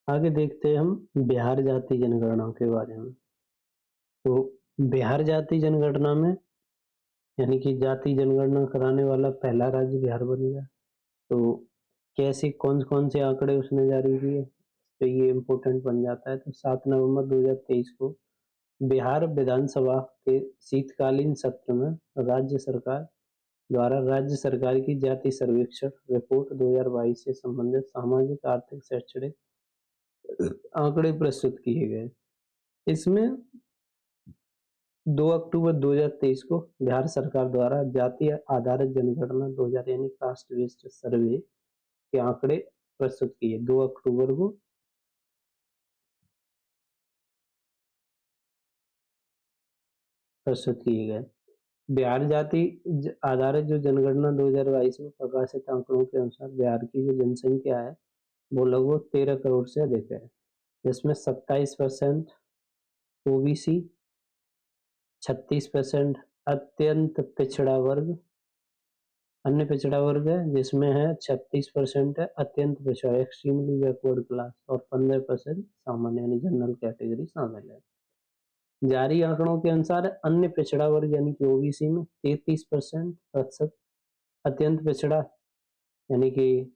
आगे देखते हैं हम बिहार जाति जनगणना के बारे में। तो बिहार जाति जनगणना में यानी कि जाति जनगणना कराने वाला पहला राज्य बिहार बन गया। तो कैसे कौन-कौन से आंकड़े उसने जारी किए, तो ये इम्पोर्टेंट बन जाता है। तो 7 नवंबर 2023 को बिहार विधानसभा के शीतकालीन सत्र में राज्य सरकार द्वारा राज्य सरकार की जाति सर्वेक्षण रिपोर्ट 2022 से संबंधित सामाजिक, आर्थिक, शैक्षणिक आंकड़े प्रस्तुत किए गए। इसमें 2 अक्टूबर 2023 को बिहार सरकार द्वारा जाति आधारित जनगणना 2000 यानी कास्ट बेस्ड सर्वे के आंकड़े प्रस्तुत किए। 2 अक्टूबर को प्रस्तुत किए गए। बिहार जाति आधारित जो जनगणना 2022 में प्रकाशित आंकड़ों के अनुसार बिहार की जो जनसंख्या है वो लगभग 13 करोड़ से अधिक है, जिसमें 27% ओबीसी, 36% अत्यंत पिछड़ा वर्ग, अन्य पिछड़ा वर्ग है जिसमें है 36% है अत्यंत पिछड़ा एक्सट्रीमली बैकवर्ड क्लास और 15% सामान्य यानी जनरल कैटेगरी शामिल है। जारी आंकड़ों के अनुसार अन्य पिछड़ा वर्ग यानी कि ओबीसी में 33% अत्यंत पिछड़ा यानी कि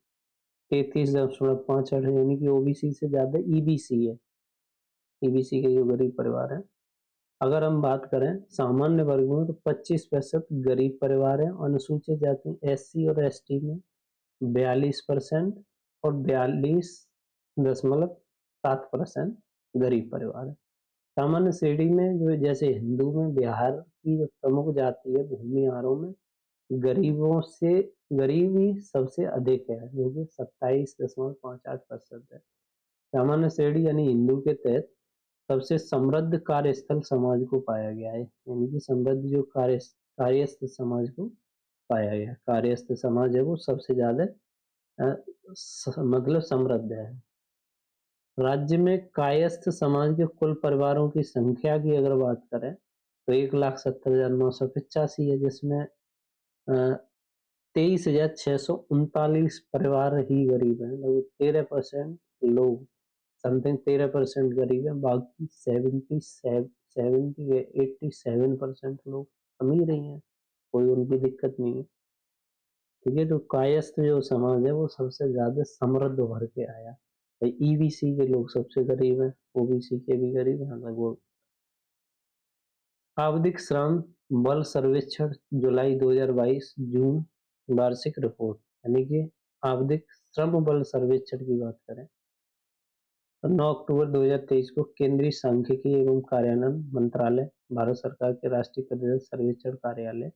33.58 यानी कि ओबीसी से ज्यादा ईबीसी है। ईबीसी के जो गरीब परिवार है। अगर हम बात करें सामान्य वर्ग में तो 25% गरीब परिवार है। अनुसूचित जाति एससी और एसटी में 42% और 42.7% गरीब परिवार है। सामान्य श्रेणी में जो जैसे हिंदू में बिहार की जो प्रमुख जाति है भूमिहारों में गरीबों से गरीबी सबसे अधिक है जो कि 27.58% है। सामान्य श्रेणी यानी हिंदू के तहत सबसे समृद्ध कार्यस्थल समाज को पाया गया है, यानी कि समृद्ध जो कार्यस्थ समाज को पाया गया। कार्यस्थ समाज है वो सबसे ज्यादा मतलब समृद्ध है। राज्य में कायस्थ समाज के कुल परिवारों की संख्या की अगर बात करें तो 1,70,985 है, जिसमें 23,639 परिवार ही गरीब है। लगभग 13% लोग समथिंग 13% गरीब है। बाकी 87% लोग अमीर ही हैं, कोई उनकी दिक्कत नहीं है। ठीक है, तो कायस्थ जो समाज है वो सबसे ज्यादा समृद्ध उभर के आया। ईबीसी के लोग सबसे गरीब हैं, ओबीसी के भी गरीब हैं लगभग। आवधिक श्रम बल सर्वेक्षण जुलाई 2022 जून वार्षिक रिपोर्ट यानी कि आवधिक श्रम बल सर्वेक्षण की बात करें तो 9 अक्टूबर 2023 को केंद्रीय सांख्यिकी एवं कार्यान्वयन मंत्रालय भारत सरकार के राष्ट्रीय परिषद सर्वेक्षण कार्यालय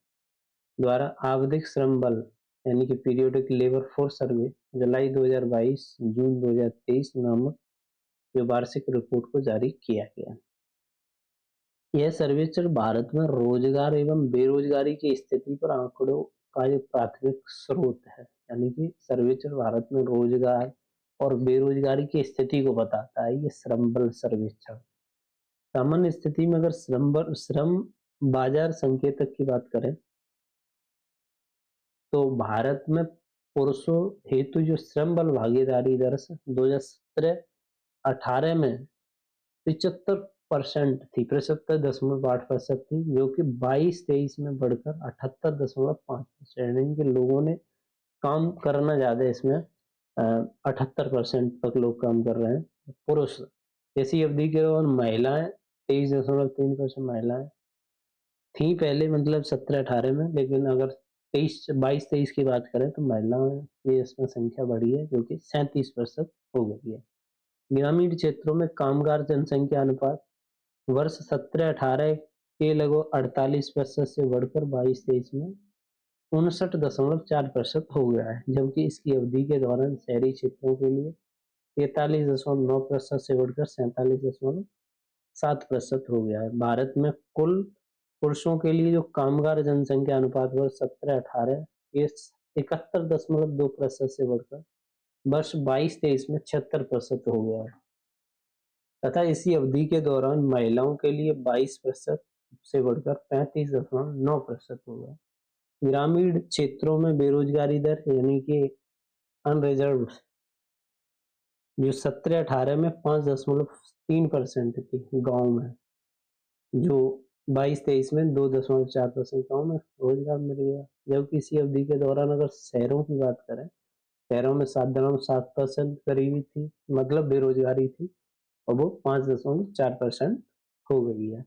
द्वारा आवधिक श्रम बल यानी कि पीरियोडिक लेबर फोर्स सर्वे जुलाई 2022 जून 2023 नामक जो वार्षिक रिपोर्ट को जारी किया गया। यह सर्वेक्षण भारत में रोजगार एवं बेरोजगारी की स्थिति पर आंकड़ों का जो प्राथमिक स्रोत है, यानी कि सर्वेक्षण भारत में रोजगार और बेरोजगारी की स्थिति को बताता है। ये श्रम बल सर्वेक्षण सामान्य स्थिति में अगर श्रम बाजार संकेतक की बात करें तो भारत में पुरुषों हेतु जो श्रम बल भागीदारी दर 2017-18 में 75% थी, 75.8% थी, जो कि 22-23 में बढ़कर 78.5% यानी कि लोगों ने काम करना ज्यादा इसमें 78% तक लोग काम कर रहे हैं पुरुष। इसी अवधि के दौरान महिलाएं 23.3% महिलाएं थी पहले, मतलब 17-18 में, लेकिन अगर 22-23 की बात करें तो महिलाओं की इसमें संख्या बढ़ी है जो कि 37% हो गई है। ग्रामीण क्षेत्रों में कामगार जनसंख्या अनुपात वर्ष 17-18 के लगभग 48% से बढ़कर 22-23 में 59.4% हो गया है, जबकि इसकी अवधि के दौरान शहरी क्षेत्रों के लिए 43.9% से बढ़कर 47.7% हो गया है। भारत में कुल पुरुषों के लिए जो कामगार जनसंख्या अनुपात वर्ष 17-18 ये 71.2% से बढ़कर वर्ष 22-23 में 76% हो गया है तथा इसी अवधि के दौरान महिलाओं के लिए 22% से बढ़कर 35.9% हो गया। ग्रामीण क्षेत्रों में बेरोजगारी दर यानी कि अनरिजर्व जो 17-18 में 5.3% थी गाँव में, जो 22-23 में 2.4% गाँव में रोजगार मिल गया। जबकि इसी अवधि के दौरान अगर शहरों की बात करें, शहरों में 7.7% करीबी थी, मतलब बेरोजगारी थी, और वो 5.4% हो गई है।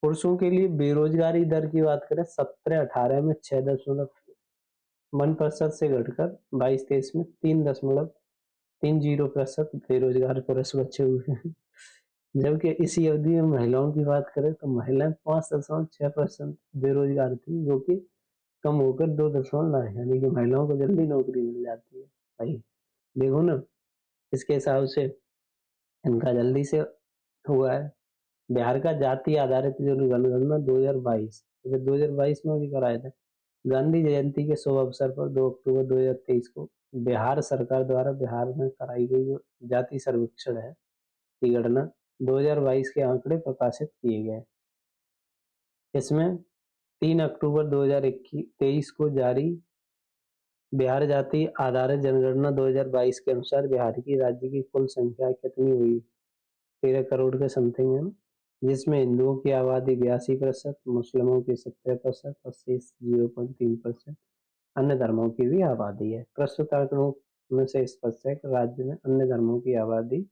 पुरुषों के लिए बेरोजगारी दर की बात करें, 17-18 में 6.1% से घटकर 22-23 में 3.30% बेरोजगार पुरुष बचे हुए हैं। जबकि इसी अवधि में महिलाओं की बात करें तो महिलाएं 5.6% बेरोजगार थी, जो कि कम होकर 2.9, यानी कि महिलाओं को जल्दी नौकरी मिल जाती है। भाई देखो ना, इसके हिसाब से इनका जल्दी से हुआ है। बिहार का जाति आधारित जो जनगणना 2022, 2022 में भी कराए थे। गांधी जयंती के शुभ अवसर पर 2 अक्टूबर 2023 को बिहार सरकार द्वारा बिहार में कराई गई जो जाति सर्वेक्षण है की गणना 2022 के आंकड़े प्रकाशित किए गए। इसमें 3 अक्टूबर 2023 को जारी बिहार जाति आधारित जनगणना 2022 के अनुसार बिहार की राज्य की कुल संख्या कितनी हुई? 13 करोड़ के समथिंग है, जिसमें हिंदुओं की आबादी 82%, मुस्लिमों की 70% और शेष 0.3% अन्य धर्मों की भी आबादी है। प्रस्तुत आंकड़ों में से स्पष्ट है कि राज्य में अन्य धर्मों की आबादी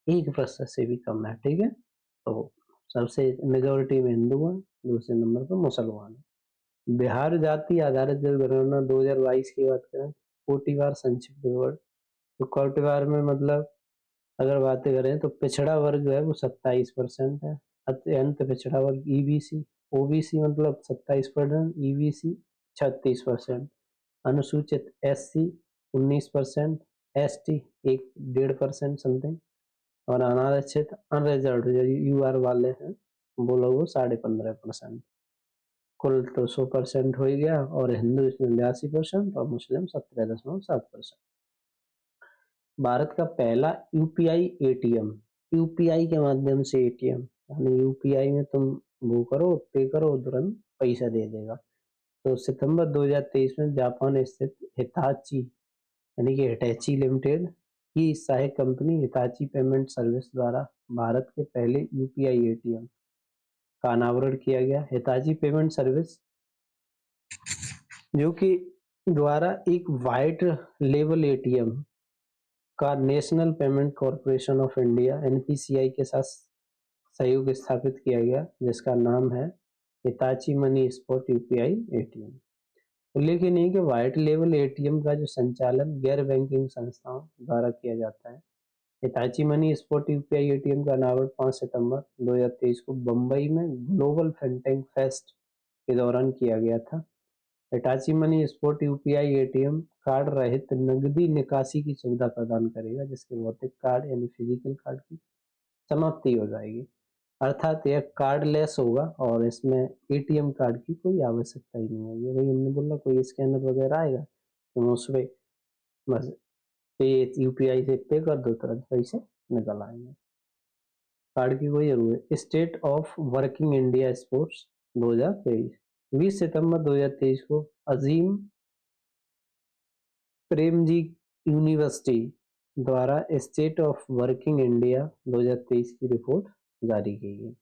1% से भी कम है। ठीक है, तो सबसे मेजोरिटी में हिंदू है, दूसरे नंबर पर मुसलमान है। बिहार जाति आधारित जनगणना 2022 की बात करें, कोटिवार संक्षिप्त विवरण। तो कोटिवार में मतलब अगर बातें करें तो पिछड़ा वर्ग है वो 27% है, अत्यंत पिछड़ा वर्ग ईबीसी, ओबीसी मतलब 27%, ईबीसी 36%, अनुसूचित एससी 19%, एसटी 1.5% समथिंग, और अनारक्षित अनरिजर्व्ड जो यूआर वाले हैं वो लोग 15.5%। कुल तो 100% हो ही गया, और हिंदू इसमें 82% और मुस्लिम 17.7%। भारत का पहला यूपीआई एटीएम, यूपीआई के माध्यम से एटीएम, यानी यूपीआई में तुम वो करो, पे करो, तुरंत पैसा दे देगा। तो सितंबर 2023 में जापान स्थित हिताची यानी कि हिटैची लिमिटेड की सहायक कंपनी हिताची पेमेंट सर्विस द्वारा भारत के पहले यूपीआई एटीएम का अनावरण किया गया। हिताची पेमेंट सर्विस जो कि द्वारा एक वाइट लेबल एटीएम का national payment corporation of India NPCI के साथ सहयोग स्थापित किया गया, जिसका नाम है Hitachi money spot UPI ATM. उल्लेखनीय है कि व्हाइट लेबल एटीएम का जो संचालन गैर बैंकिंग संस्थाओं द्वारा किया जाता है। Hitachi money spot UPI ATM का अनावरण 5 सितंबर 2023 को बम्बई में ग्लोबल फिनटेक फेस्ट के दौरान किया गया था। Hitachi money spot UPI ATM card रहित नकदी निकासी की सुविधा प्रदान करेगा, जिसके भौतिक कार्ड यानी फिजिकल कार्ड की समाप्ति हो जाएगी, अर्थात यह कार्डलेस होगा और इसमें एटीएम कार्ड की कोई आवश्यकता ही नहीं होगी। भाई हमने बोला कोई स्कैनर वगैरह आएगा तो उस पर बस पे यूपीआई से पे कर दो, तुरंत पैसे निकल आएंगे, कार्ड की कोई जरूरत। State of working India sports 2023, 20 सितंबर 2023 को अजीम प्रेमजी यूनिवर्सिटी द्वारा स्टेट ऑफ वर्किंग इंडिया 2023 की रिपोर्ट जारी की गई।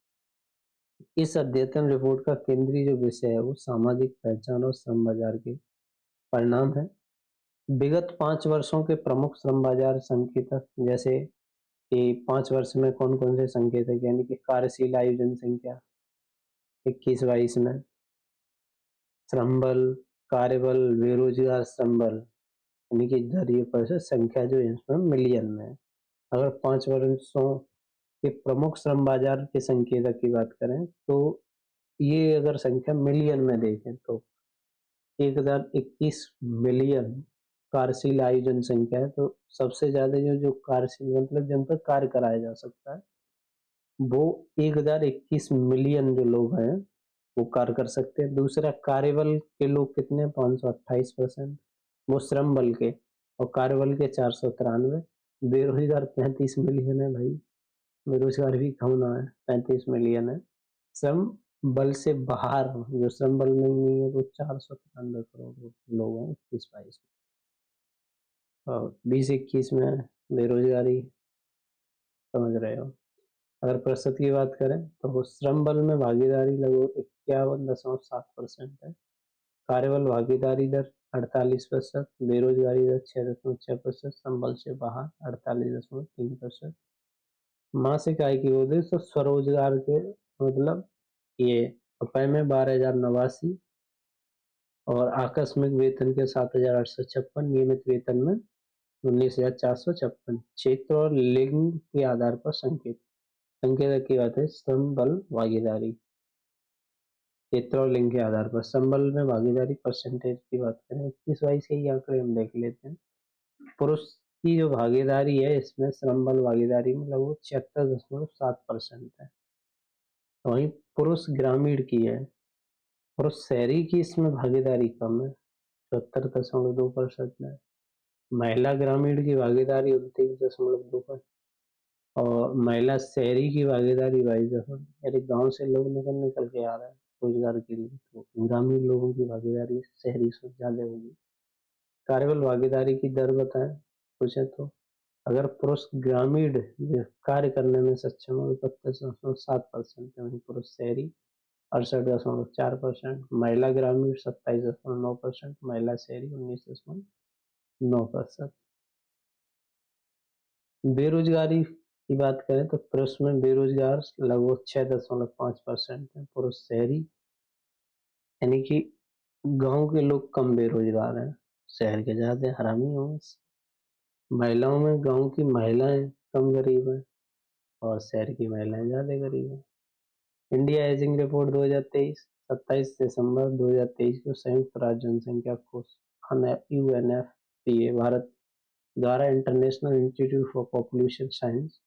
इस अद्यतन रिपोर्ट का केंद्रीय जो विषय है वो सामाजिक पहचान और श्रम बाजार के परिणाम है। विगत 5 वर्षों के प्रमुख श्रम बाजार संकेतक, जैसे कि 5 वर्ष में कौन कौन से संकेतक, यानी कि कार्यशील आयु जनसंख्या 21-22 में, श्रम बल, कार्यबल, बेरोजगार श्रम बल, यानी कि जरिए पर संख्या जो इसमें मिलियन में है। अगर 5 वर्षों के प्रमुख श्रम बाजार के संकेतक की बात करें तो ये अगर संख्या मिलियन में देखें तो 1021 मिलियन कार्यशील आयु जनसंख्या है। तो सबसे ज्यादा जो कार्यशील मतलब जिन पर कार्य कराया जा सकता है वो 1021 मिलियन जो लोग हैं वो कार्य कर सकते हैं। दूसरा, कार्यबल के लोग कितने, 528%, वो श्रम बल के, और कार्यबल के 493। बेरोजगार 35 मिलियन है भाई, बेरोजगार भी कम ना है, 35 मिलियन है। श्रम बल से बाहर जो श्रम बल में नहीं है वो 493 करोड़ लोग हैं 21-22 में, और 20-21 में बेरोजगारी, समझ रहे हो। अगर प्रतिशत की बात करें तो श्रम बल में भागीदारी लगभग 51.7% है। कार्यबल भागीदारी दर 48%, बेरोजगारी दर 6.6%, संबल से बाहर 48.3%। मासिक आय की वजह से स्वरोजगार के मतलब ये रुपए में 12,089 और आकस्मिक वेतन के 7,856, नियमित वेतन में 19,456। क्षेत्र और लिंग के आधार पर संकेतक की बात है श्रम बल भागीदारी, क्षेत्र और लिंग के आधार पर संबल में भागीदारी परसेंटेज की बात करें 21-22 के ही आंकड़े हम देख लेते हैं। पुरुष की जो भागीदारी है इसमें श्रम बल भागीदारी में लगभग 76.7% है। वहीं पुरुष ग्रामीण की है, पुरुष शहरी की इसमें भागीदारी कम है, 74.2% है। महिला ग्रामीण की भागीदारी 29.2%, और महिला शहरी की भागीदारी 22%। यानी गांव से लोग निकल के आ रहे हैं रोजगार के लिए, तो ग्रामीण लोगों की भागीदारी शहरी से ज्यादा होगी। कार्यबल भागीदारी की दर बताएं पूछे तो अगर पुरुष ग्रामीण कार्य करने में सक्षम हो 31.7% है, वहीं पुरुष शहरी 68.4%, महिला ग्रामीण 27.9%, महिला शहरी 19.9%। बेरोजगारी की बात करें तो पुरुष में बेरोजगार लगभग 6.5% है, पुरुष शहरी यानी कि गांव के लोग कम बेरोजगार हैं, शहर के ज्यादा हरामी होंगे। महिलाओं में गांव की महिलाएं कम गरीब हैं और शहर की महिलाएं ज्यादा गरीब हैं। इंडिया एजिंग रिपोर्ट 2023, 27 दिसंबर 2023 को संयुक्त राज्य जनसंख्या कोष UNFPA भारत द्वारा international institute for population science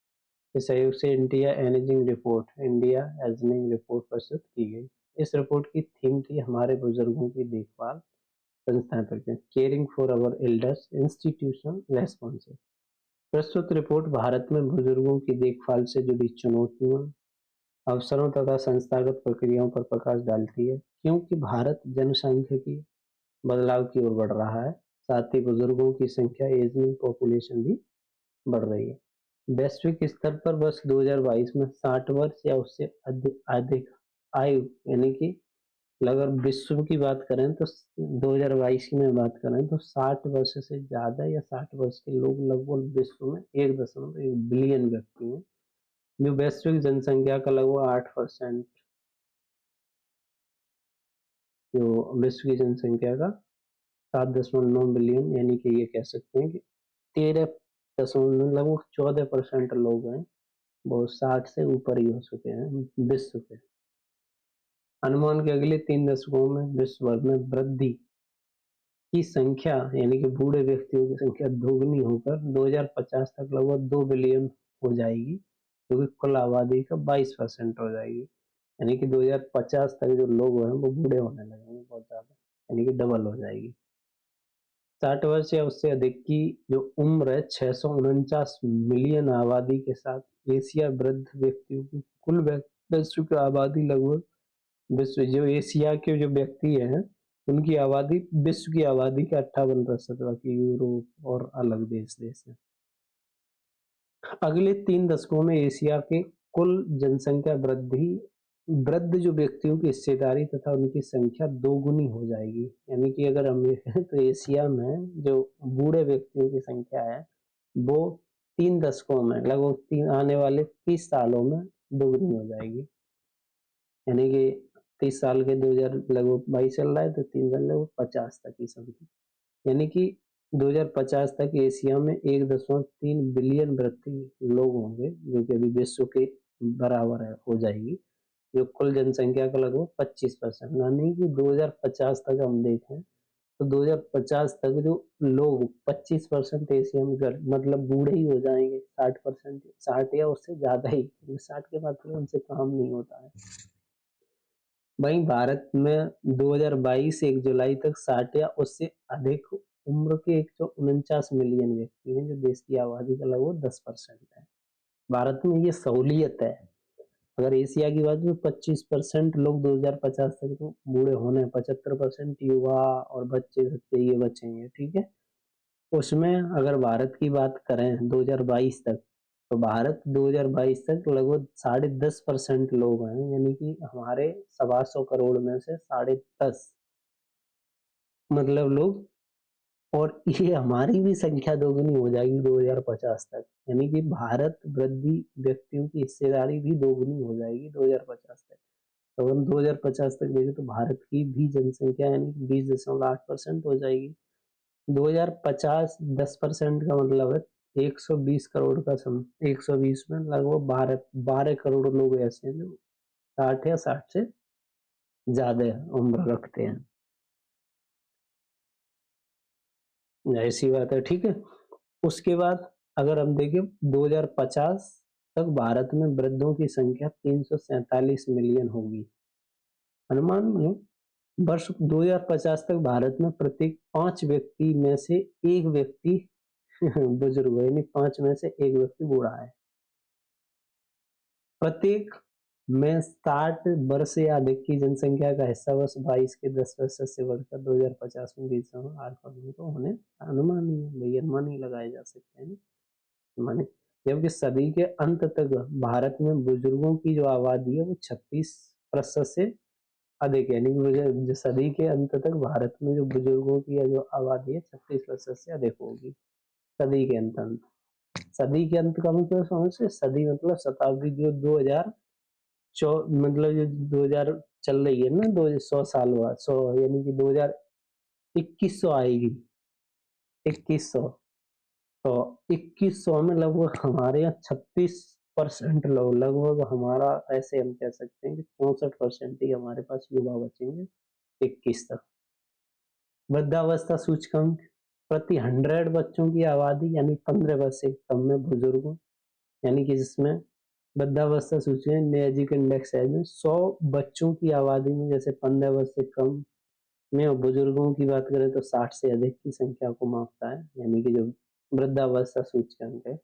के सहयोग से इंडिया एजिंग रिपोर्ट प्रस्तुत की गई। इस रिपोर्ट की थीम थी हमारे बुजुर्गों की देखभाल, संस्थापक caring for our elders institutional responsive. प्रस्तुत रिपोर्ट भारत में बुजुर्गों की देखभाल से जुड़ी चुनौतियों, अवसरों तथा संस्थागत प्रक्रियाओं पर प्रकाश डालती है, क्योंकि भारत जनसांख्यिकी बदलाव की ओर बढ़ रहा है, साथ ही बुजुर्गों की संख्या एजिंग पॉपुलेशन भी बढ़ रही है। वैश्विक स्तर पर वर्ष 2022 में 60 वर्ष या उससे अधिक आयु यानी कि अगर विश्व की बात करें तो 2022 की मैं बात करें तो 60 वर्ष से ज्यादा या 60 वर्ष के लोग लगभग विश्व में 1.1 बिलियन व्यक्ति हैं, जो वैश्विक जनसंख्या का लगभग 8%, जो विश्व की जनसंख्या का 7.9 बिलियन यानी कि ये कह सकते हैं कि 13 लगभग 14% लोग हैं वो 60 से ऊपर ही हो चुके हैं विश्व के। अनुमान के अगले 3 दशकों में विश्व भर में वृद्धि की संख्या यानी कि बूढ़े व्यक्तियों की संख्या दोगुनी होकर 2050 तक लगभग 2 बिलियन हो जाएगी, जो कि कुल आबादी का 22% हो जाएगी। यानी कि 2050 तक जो लोग हैं वो बूढ़े होने लगेंगे बहुत ज्यादा, यानी कि डबल हो जाएगी। 60 वर्ष या उससे अधिक की जो उम्र है 649 मिलियन आबादी के साथ एशिया वृद्ध व्यक्तियों की कुल विश्व की आबादी लगभग विश्व जो एशिया के जो व्यक्ति हैं उनकी आबादी विश्व की आबादी का 58%, बाकी यूरोप और अलग देश है। अगले 3 दशकों में एशिया के कुल जनसंख्या वृद्ध जो व्यक्तियों की हिस्सेदारी तथा उनकी संख्या दोगुनी हो जाएगी। यानी कि अगर हम देखें तो एशिया में जो बूढ़े व्यक्तियों की संख्या है वो 3 दशकों में लगभग आने वाले 30 सालों में दोगुनी हो जाएगी। यानी कि 30 साल के 2000 लगभग 22 चल रहा है तो 3 साल लगभग 50 तक की समथिंग, यानी कि 2050 तक एशिया में 1.3 बिलियन व्यक्ति लोग होंगे, जो कि अभी विश्व के बराबर है हो जाएगी, जो कुल जनसंख्या का लगभग 25%। यानी कि 2050 तक हम देखें तो 2050 तक जो लोग 25% एशिया में मतलब बूढ़े ही हो जाएंगे, 60%, 60 या उससे ज्यादा ही, 60 के बाद फिर उनसे काम नहीं होता है। वहीं भारत में 2022 1 जुलाई तक 60 या उससे अधिक उम्र के 149 मिलियन व्यक्ति हैं, जो देश की आबादी का लगभग 10% है। भारत में ये सहूलियत है। अगर एशिया की बात तो 25% लोग 2050 तक तो बूढ़े होने, 75% युवा और बच्चे सच्चे ये बचेंगे, ठीक है। उसमें अगर भारत की बात करें 2022 तक, तो भारत 2022 तक लगभग 10.5% लोग हैं, यानी कि हमारे 125 करोड़ में से 10.5 मतलब लोग, और ये हमारी भी संख्या दोगुनी हो जाएगी 2050 तक, यानी कि भारत वृद्धि व्यक्तियों की हिस्सेदारी भी दोगुनी हो जाएगी 2050 तक। तो हम 2050 तक देखें तो भारत की भी जनसंख्या यानी 20.8% हो जाएगी। 2050 10% का मतलब है 120 करोड़ का 120 में लगभग 12 करोड़ लोग ऐसे हैं जो 60 या 60 से ज्यादा उम्र रखते हैं। ऐसी बात है, ठीक है। उसके बाद अगर हम देखें 2050 तक भारत में वृद्धों की संख्या 347 मिलियन होगी। अनुमान में वर्ष 2050 तक भारत में प्रत्येक 5 व्यक्ति में से एक व्यक्ति बुजुर्ग है, यानी 5 में से एक व्यक्ति बूढ़ा है। प्रत्येक में 60 वर्ष या अधिक की जनसंख्या का हिस्सा वर्ष 22 के 10% से बढ़कर 2050 में 20 तो होने अनुमान ही है भाई, अनुमान ही लगाए जा सकते हैं माने। जबकि सदी के अंत तक भारत में बुजुर्गों की जो आबादी है वो 36% से अधिक है, यानी कि सदी के अंत तक भारत में जो बुजुर्गों की जो आबादी है 36% से अधिक होगी। सदी के अंत सदी के अंत का मतलब समझ से, सदी मतलब शताब्दी जो 2000 मतलब जो 2000 चल रही है ना, 100 साल बाद 100 यानी कि 2100 आएगी 2100, तो 2100 में लगभग हमारे यहाँ 36% लोग, लगभग हमारा ऐसे हम कह सकते हैं कि 64% ही हमारे पास युवा बचेंगे 21 तक। वृद्धावस्था सूचकांक प्रति 100 बच्चों की आबादी यानी 15 वर्ष से कम में बुजुर्गों, यानी कि जिसमें वृद्धावस्था सूचकांक मैजिक इंडेक्स है में 100 बच्चों की आबादी में जैसे 15 वर्ष से कम में, और बुजुर्गों की बात करें तो 60 से अधिक की संख्या को मापता है, यानी कि जो वृद्धावस्था सूचकांक है।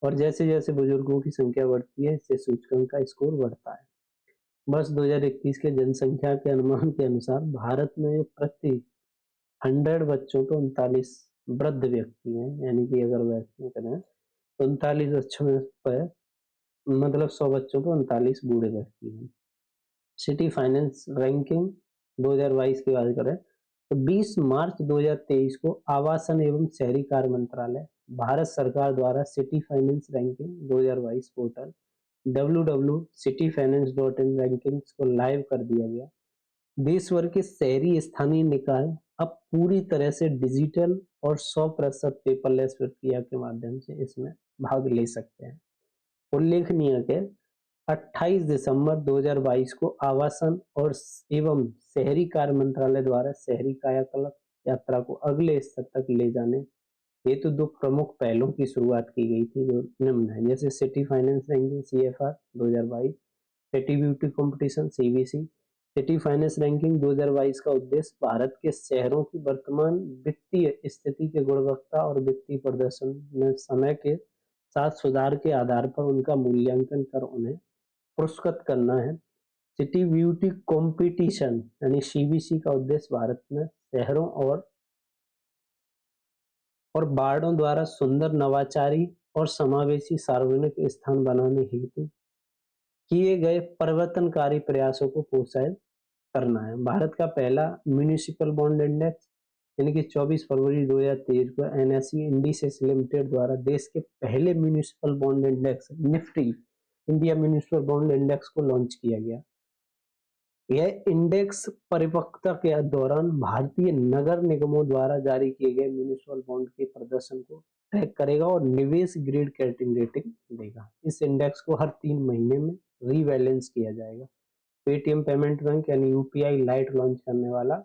और जैसे जैसे बुजुर्गों की संख्या बढ़ती है इससे सूचकांक का स्कोर बढ़ता है। वर्ष 2021 के जनसंख्या के अनुमान के अनुसार भारत में प्रति 100 बच्चों तो 39 वृद्ध व्यक्ति हैं, यानी कि अगर वैसे करें तो 39 बच्चों में पर मतलब 100 बच्चों को 39 बूढ़े व्यक्ति हैं। सिटी फाइनेंस रैंकिंग 2022 की बात करें तो 20 मार्च 2023 को आवासन एवं शहरी कार्य मंत्रालय भारत सरकार द्वारा city finance ranking 2022 portal www.cityfinance.in rankings को लाइव कर दिया गया। देश भर के शहरी स्थानीय निकाय अब पूरी तरह से डिजिटल और 100% पेपरलेस प्रक्रिया के माध्यम से इसमें भाग ले सकते हैं। उल्लेखनीय है 28 दिसंबर 2022 को आवासन और एवं शहरी कार्य मंत्रालय द्वारा शहरी कायाकल्प यात्रा को अगले स्तर तक ले जाने हेतु दो प्रमुख पहलों की शुरुआत की गई थी जो निम्न है, जैसे city finance ranking CFR 2022, city beauty competition CBC। City finance ranking 2022 का उद्देश्य भारत के शहरों की वर्तमान वित्तीय स्थिति के गुणवत्ता और वित्तीय प्रदर्शन में समय के साथ सुधार के आधार पर उनका मूल्यांकन कर उन्हें पुरस्कृत करना है। सिटी ब्यूटी कंपटीशन यानी CBC का उद्देश्य भारत में शहरों और वार्डों द्वारा सुंदर, नवाचारी और समावेशी सार्वजनिक स्थान बनाने हेतु किए गए परिवर्तनकारी प्रयासों को प्रोत्साहित करना है। भारत का पहला म्यूनिसिपल बॉन्ड इंडेक्स यानी कि 24 फरवरी 2023 को NSE इंडिसेस लिमिटेड द्वारा देश के पहले municipal bond index Nifty India municipal bond index को लॉन्च किया गया। यह इंडेक्स परिपक्वता के दौरान भारतीय नगर निगमों द्वारा जारी किए गए म्यूनिसिपल बॉन्ड के प्रदर्शन को ट्रैक करेगा और निवेश ग्रेड रेटिंग देगा। इस इंडेक्स को हर 3 महीने में रीवैलेंस किया जाएगा। पेटीएम पेमेंट बैंक यानी UPI लाइट लॉन्च करने वाला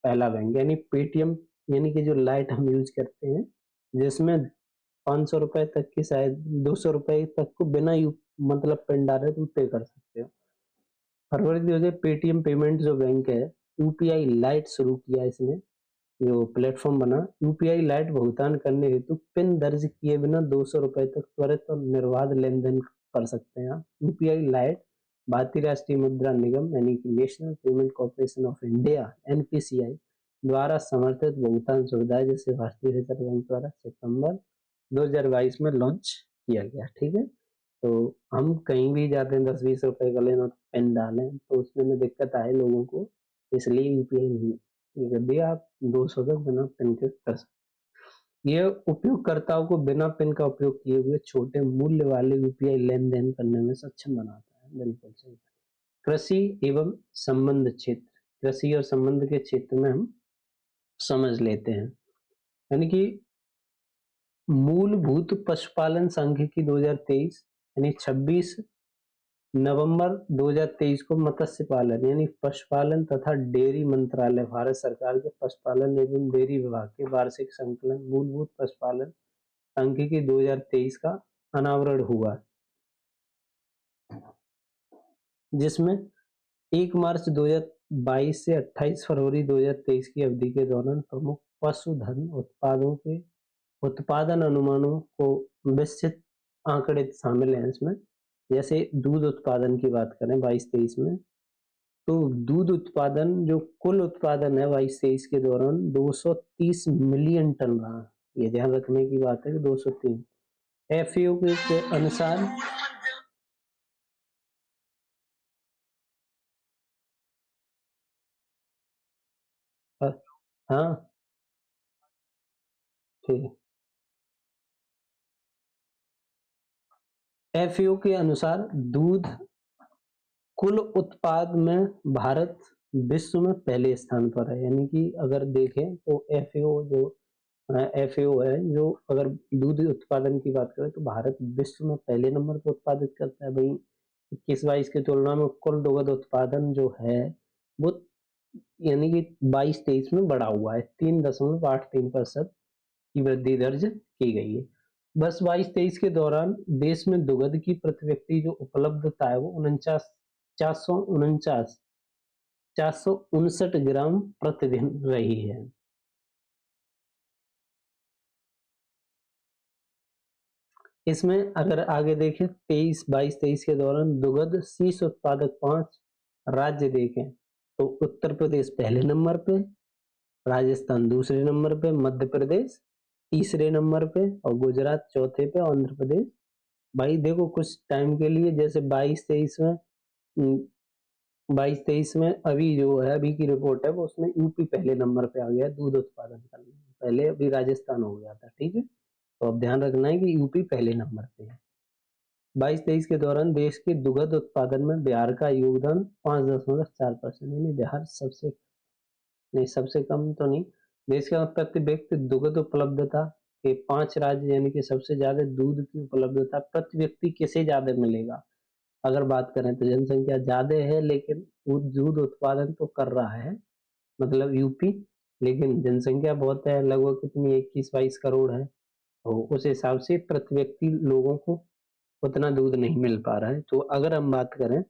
पहला बैंक, यानी पेटीएम यानी कि जो लाइट हम यूज करते हैं जिसमें 500 रुपए तक की शायद 200 रुपए तक को बिना मतलब पिन डाले तुम पे कर सकते हो। फरवरी 2000 पेटीएम पेमेंट जो बैंक है UPI लाइट शुरू किया, इसने जो प्लेटफॉर्म बना UPI लाइट भुगतान करने हेतु पिन दर्ज किए बिना 200 रुपए तक त्वरित और निर्बाध लेन देन कर सकते हैं आप। UPI लाइट भारतीय राष्ट्रीय मुद्रा निगम यानी कि national payment corporation of India NPCI द्वारा समर्थित भुगतान सुविधाएं जैसे भारतीय रिजर्व बैंक द्वारा सितंबर 2022 में लॉन्च किया गया। ठीक है, तो हम कहीं भी जाते हैं 10-20 रुपए का लेना तो पेन डालें तो उसमें में दिक्कत आए लोगों को, इसलिए यूपीआई नहीं कर दिया, आप 200 तक बिना पेन के कर सकते। यह उपयोगकर्ताओं को बिना पेन का उपयोग किए हुए छोटे मूल्य वाले यूपीआई लेन देन करने में सक्षम बनाता है। बिल्कुल सही। कृषि एवं संबंध क्षेत्र, कृषि और संबंध के क्षेत्र में हम समझ लेते हैं, यानी कि मूलभूत पशुपालन सांख्यिकी 2023 यानी 26 नवंबर 2023 को मत्स्य पालन यानी पशुपालन तथा डेयरी मंत्रालय भारत सरकार के पशुपालन एवं डेयरी विभाग के वार्षिक संकलन मूलभूत पशुपालन सांख्यिकी 2023 का अनावरण हुआ, जिसमें 1 मार्च 2022 से 28 फरवरी 2023 की अवधि के दौरान प्रमुख पशुधन उत्पादों के उत्पादन अनुमानों को विस्तृत आंकड़े शामिल हैं इसमें। जैसे दूध उत्पादन की बात करें 22-23 में, तो दूध उत्पादन जो कुल उत्पादन है 22-23 के दौरान 230 मिलियन टन रहा। ये ध्यान रखने की बात है कि 203। एफएओ के अनुसार हाँ ठीक है। एफएओ के अनुसार दूध कुल उत्पाद में भारत विश्व में पहले स्थान पर है, यानी कि अगर देखें तो एफएओ है जो अगर दूध उत्पादन की बात करें तो भारत विश्व में पहले नंबर पर उत्पादित करता है। भाई 21-22 की तुलना में कुल दुग्ध उत्पादन जो है वो यानी कि 22-23 में बढ़ा हुआ है, 3.83% की वृद्धि दर्ज की गई है। बस 22-23 के दौरान देश में दुग्ध की प्रति व्यक्ति जो उपलब्धता है वो 459 ग्राम प्रतिदिन रही है। इसमें अगर आगे देखें 22-23 के दौरान दुग्ध शीर्ष उत्पादक 5 राज्य देखें तो उत्तर प्रदेश पहले नंबर पे, राजस्थान दूसरे नंबर पे, मध्य प्रदेश तीसरे नंबर पे और गुजरात चौथे पे, आंध्र प्रदेश। भाई देखो कुछ टाइम के लिए जैसे 22-23 में अभी जो है अभी की रिपोर्ट है वो उसमें यूपी पहले नंबर पे आ गया दूध उत्पादन करने में, पहले अभी राजस्थान हो गया था। ठीक है, तो अब ध्यान रखना है कि यूपी पहले नंबर पे है। 22-23 के दौरान देश के दुग्ध उत्पादन में बिहार का योगदान 5.4%, यानी बिहार सबसे नहीं, सबसे कम तो नहीं, देश का प्रति व्यक्ति दुग्ध उपलब्धता के 5 राज्य यानी कि सबसे ज्यादा दूध की उपलब्धता प्रति व्यक्ति किसे ज्यादा मिलेगा अगर बात करें तो जनसंख्या ज्यादा है लेकिन दूध उत्पादन तो कर रहा है मतलब यूपी, लेकिन जनसंख्या बहुत है, लगभग कितनी 21-22 करोड़ है, तो उस हिसाब से प्रति व्यक्ति लोगों को उतना दूध नहीं मिल पा रहा है। तो अगर हम बात करें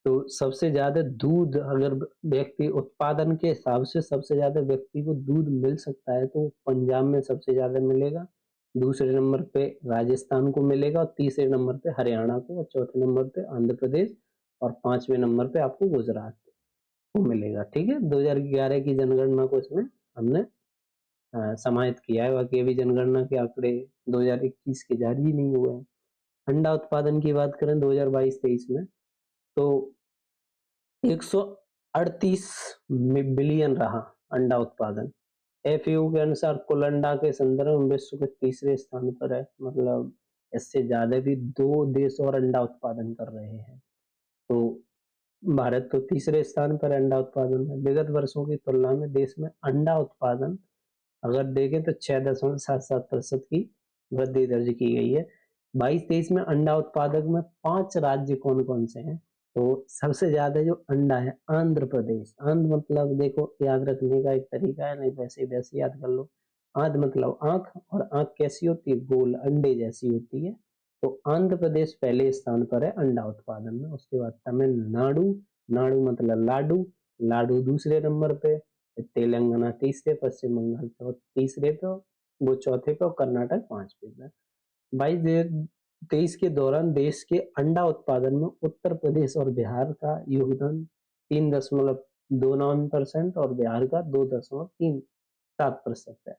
तो सबसे ज्यादा दूध अगर व्यक्ति उत्पादन के हिसाब से सबसे ज्यादा व्यक्ति को दूध मिल सकता है तो पंजाब में सबसे ज्यादा मिलेगा, दूसरे नंबर पे राजस्थान को मिलेगा और तीसरे नंबर पे हरियाणा को और चौथे नंबर पे आंध्र प्रदेश और पांचवें नंबर पे आपको गुजरात को मिलेगा। ठीक है, 2011 की जनगणना को इसमें हमने समाहित किया है, बाकी अभी जनगणना के आंकड़े 2021 के जारी नहीं हुए हैं। अंडा उत्पादन की बात करें 2022-23 में तो 138 बिलियन रहा अंडा उत्पादन। एफएओ के अनुसार कुल अंडा के संदर्भ में विश्व के तीसरे स्थान पर है, मतलब इससे ज्यादा भी 2 देश और अंडा उत्पादन कर रहे हैं। तो भारत तो तीसरे स्थान पर अंडा उत्पादन में। विगत वर्षों की तुलना में देश में अंडा उत्पादन अगर देखें तो 6.77% की वृद्धि दर्ज की गई है। 22-23 में अंडा उत्पादक में 5 राज्य कौन कौन से हैं, तो सबसे ज्यादा जो अंडा है आंध्र प्रदेश। आंध्र मतलब देखो याद रखने का एक तरीका है, नहीं वैसे वैसे याद कर लो। आंध्र मतलब आंख, और आंख कैसी होती है, गोल अंडे जैसी होती है। तो आंध्र प्रदेश पहले स्थान पर है अंडा उत्पादन में। उसके बाद तमिलनाडु, नाडु मतलब लाडू, लाडू दूसरे नंबर पे, तेलंगाना तीसरे, पश्चिम बंगाल तीसरे पे, वो चौथे पे और कर्नाटक पांचवे पे। 22-23 के दौरान देश के अंडा उत्पादन में उत्तर प्रदेश और बिहार का योगदान 2.9% और बिहार का 2.37% है।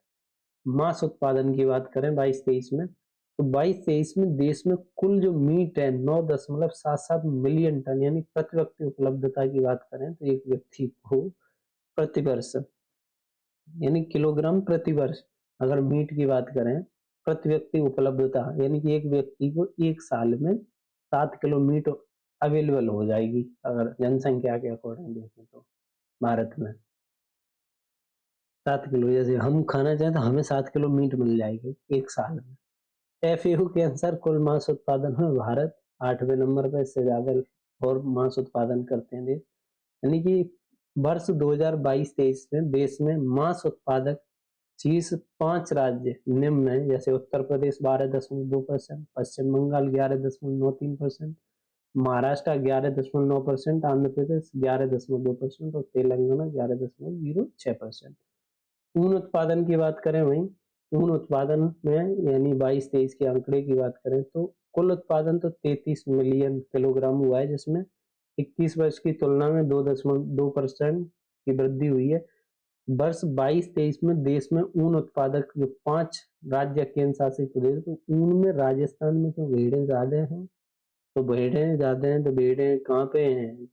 मांस उत्पादन की बात करें 22-23 में, तो 22-23 में देश में कुल जो मीट है 9.77 मिलियन टन, यानी प्रति व्यक्ति उपलब्धता की बात करें तो एक व्यक्ति को प्रति वर्ष, यानी किलोग्राम प्रति वर्ष, अगर मीट की बात करें प्रति व्यक्ति उपलब्धता, यानी कि एक व्यक्ति को एक साल में 7 किलो मीट अवेलेबल हो जाएगी, अगर जनसंख्या के अकॉर्डिंग देखें तो भारत में 7 किलो, जैसे हम खाना चाहें तो हमें 7 किलो मीट मिल जाएगी एक साल में। एफएओ के अनुसार कुल मांस उत्पादन में भारत 8वें नंबर पर, इससे ज्यादा और मांस उत्पादन करते हैं देश, यानी कि वर्ष 2022-23 में देश में मांस उत्पादक शीर्ष 5 राज्य निम्न है, जैसे उत्तर प्रदेश 12.2%, पश्चिम बंगाल 11.93%, महाराष्ट्र 11.9%, आंध्र प्रदेश 11.2% और तेलंगाना 11.06%। ऊन उत्पादन की बात करें, वहीं ऊन उत्पादन में यानी 22-23 के आंकड़े की बात करें तो कुल उत्पादन तो 33 मिलियन किलोग्राम हुआ है, जिसमें 21 वर्ष की तुलना में 2.2% की वृद्धि हुई है। वर्ष 22-23 में देश में ऊन उत्पादक जो 5 राज्य केंद्र शासित प्रदेश, तो ऊन में राजस्थान में तो भेड़ें ज्यादा हैं, तो भेड़ें कहाँ पे हैं?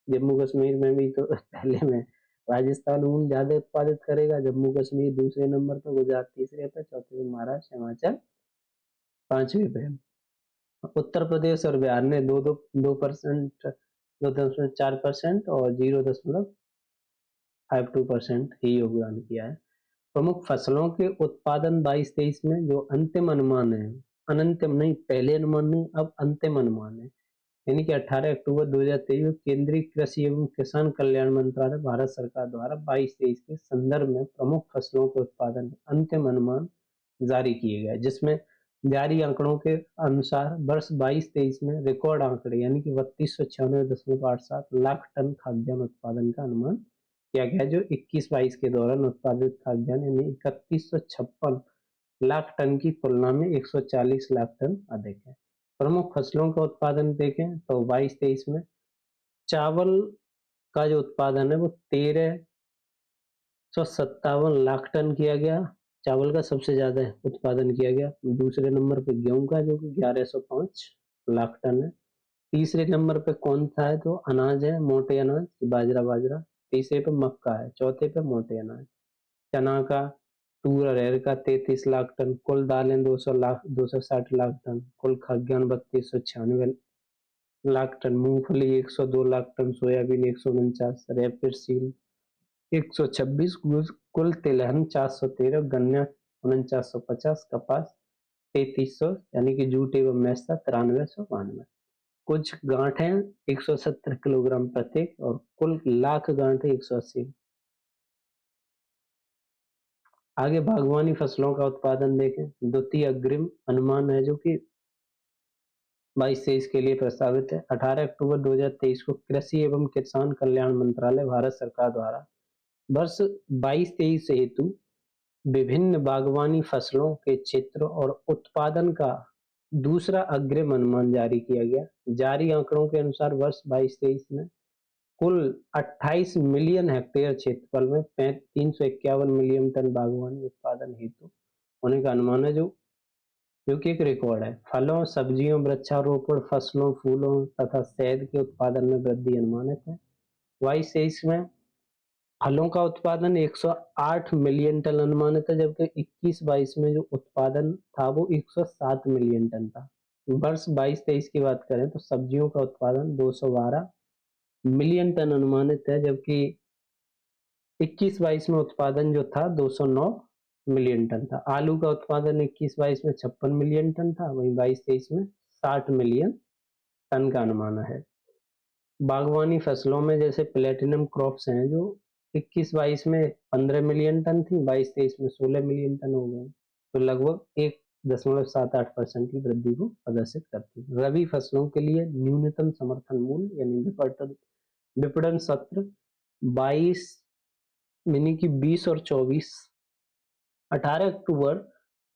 जम्मू कश्मीर में भी तो पहले में राजस्थान ऊन ज्यादा उत्पादित करेगा, जम्मू कश्मीर दूसरे नंबर पर, गुजरात तीसरे पे, चौथे पे महाराष्ट्र, हिमाचल 5वें पे। उत्तर प्रदेश और बिहार ने 2.4% और 0.52% ही योगदान किया है। प्रमुख फसलों के उत्पादन 22-23 में जो अंतिम अनुमान है, अनंतिम नहीं, पहले अनुमान नहीं, अब अंतिम अनुमान है, यानी कि 18 अक्टूबर 2023 में केंद्रीय कृषि एवं किसान कल्याण मंत्रालय भारत सरकार द्वारा 22-23 के संदर्भ में प्रमुख फसलों के उत्पादन के अंतिम अनुमान जारी किए गए, जिसमें जारी आंकड़ों के अनुसार वर्ष 22-23 में रिकॉर्ड आंकड़े यानी कि 3296.87 लाख टन खाद्यान्न उत्पादन का अनुमान किया गया, जो 21-22 के दौरान उत्पादित खाद्यान्न यानी 3156 लाख टन की तुलना में 140 लाख टन अधिक है। प्रमुख फसलों का उत्पादन देखें तो 22-23 में चावल का जो उत्पादन है वो 1357 लाख टन किया गया, चावल का सबसे ज्यादा उत्पादन किया गया। दूसरे नंबर पे गेहूं का जो 1105 लाख टन है। तीसरे नंबर पे कौन सा है तो अनाज है, मोटे अनाज, बाजरा। तीसरे पे मक्का है, चौथे पे मोटे अनाज। चना का, तूर अरहर का 33 लाख टन, कुल दालें 260 लाख टन, कुल खाद्यान्न 3296 लाख टन, मूंगफली 102 लाख टन, सोयाबीन 149, रैपिड सीड 126, कुल तिलहन 413, गन्ना 4950, कपास 3300, यानी कि जूट एवं मैसा 9392। कुछ गांठें 170 किलोग्राम प्रत्येक और कुल लाख गांठें 180। आगे बागवानी फसलों का उत्पादन देखें, द्वितीय अग्रिम अनुमान है जो कि 22-23 के लिए प्रस्तावित है। 18 अक्टूबर 2023 को कृषि एवं किसान कल्याण मंत्रालय भारत सरकार द्वारा वर्ष 22-23 हेतु विभिन्न बागवानी फसलों के क्षेत्र और उत्पादन का दूसरा अग्रिम अनुमान जारी किया गया। जारी आंकड़ों के अनुसार वर्ष 22-23 में कुल 28 मिलियन हेक्टेयर क्षेत्रफल में 351 मिलियन टन बागवानी उत्पादन हेतु होने का अनुमान है, जो कि एक रिकॉर्ड है। फलों, सब्जियों, वृक्षारोपण, फसलों, फूलों तथा शहद के उत्पादन में वृद्धि अनुमानित है। 22-23 में फलों का उत्पादन 108 मिलियन टन अनुमानित है, जबकि 21-22 में जो उत्पादन था वो 107 मिलियन टन था। वर्ष 22-23 की बात करें तो सब्जियों का उत्पादन 212 मिलियन टन अनुमानित है, जबकि 21-22 में उत्पादन जो था 209 मिलियन टन था। आलू का उत्पादन 21-22 में 56 मिलियन टन था, वहीं 22-23 में 60 मिलियन टन का अनुमान है। बागवानी फसलों में जैसे प्लेटिनम क्रॉप्स हैं जो 21-22 में 15 मिलियन टन थी, 22-23 में 16 मिलियन टन हो गए, तो लगभग 1.78% की वृद्धि को प्रदर्शित करती है। रबी फसलों के लिए न्यूनतम समर्थन मूल्य यानी विपणन सत्र 22 यानी कि 20 और 24 18 अक्टूबर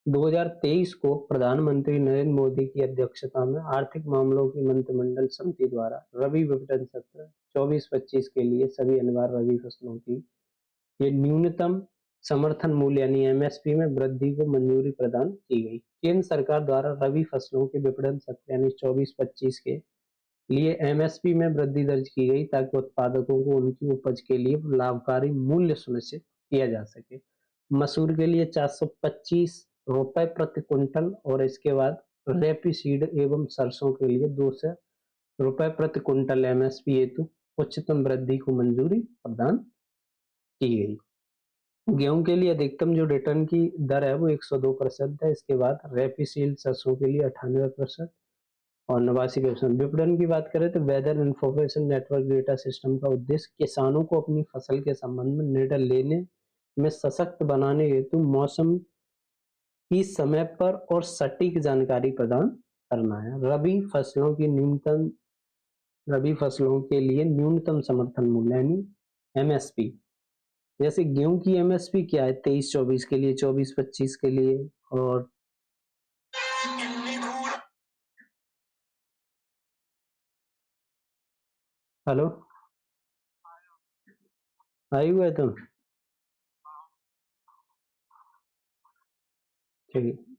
2023 को प्रधानमंत्री नरेंद्र मोदी की अध्यक्षता में आर्थिक मामलों की मंत्रिमंडल समिति द्वारा रबी विपणन सत्र 24-25 के लिए सभी अनिवार्य रबी फसलों की ये न्यूनतम समर्थन मूल्य यानी एमएसपी में वृद्धि को मंजूरी प्रदान की गई। केंद्र सरकार द्वारा रबी फसलों के विपणन सत्र यानी 24-25 के लिए एमएसपी में वृद्धि दर्ज की गई ताकि उत्पादकों को उनकी उपज के लिए लाभकारी मूल्य सुनिश्चित किया जा सके। मसूर के लिए 425 रुपए प्रति क्विंटल और इसके बाद रेपीसीड एवं सरसों के लिए 200 रुपए प्रति क्विंटल एमएसपी हेतु उच्चतम वृद्धि को मंजूरी प्रदान की गई। गेहूं के लिए अधिकतम जो रिटर्न की दर है वो 102% है। इसके बाद रेपीसीड सरसों के लिए 98% और 89%। विपणन की बात करें तो weather information network data system का उद्देश्य किसानों को अपनी फसल के संबंध में निर्णय लेने में सशक्त बनाने हेतु मौसम की समय पर और सटीक जानकारी प्रदान करना है। रबी फसलों के लिए न्यूनतम समर्थन मूल्य यानी एमएसपी, जैसे गेहूं की एमएसपी क्या है 23-24 के लिए, 24-25 के लिए और हेलो आई हुआ है तुम ठीक है।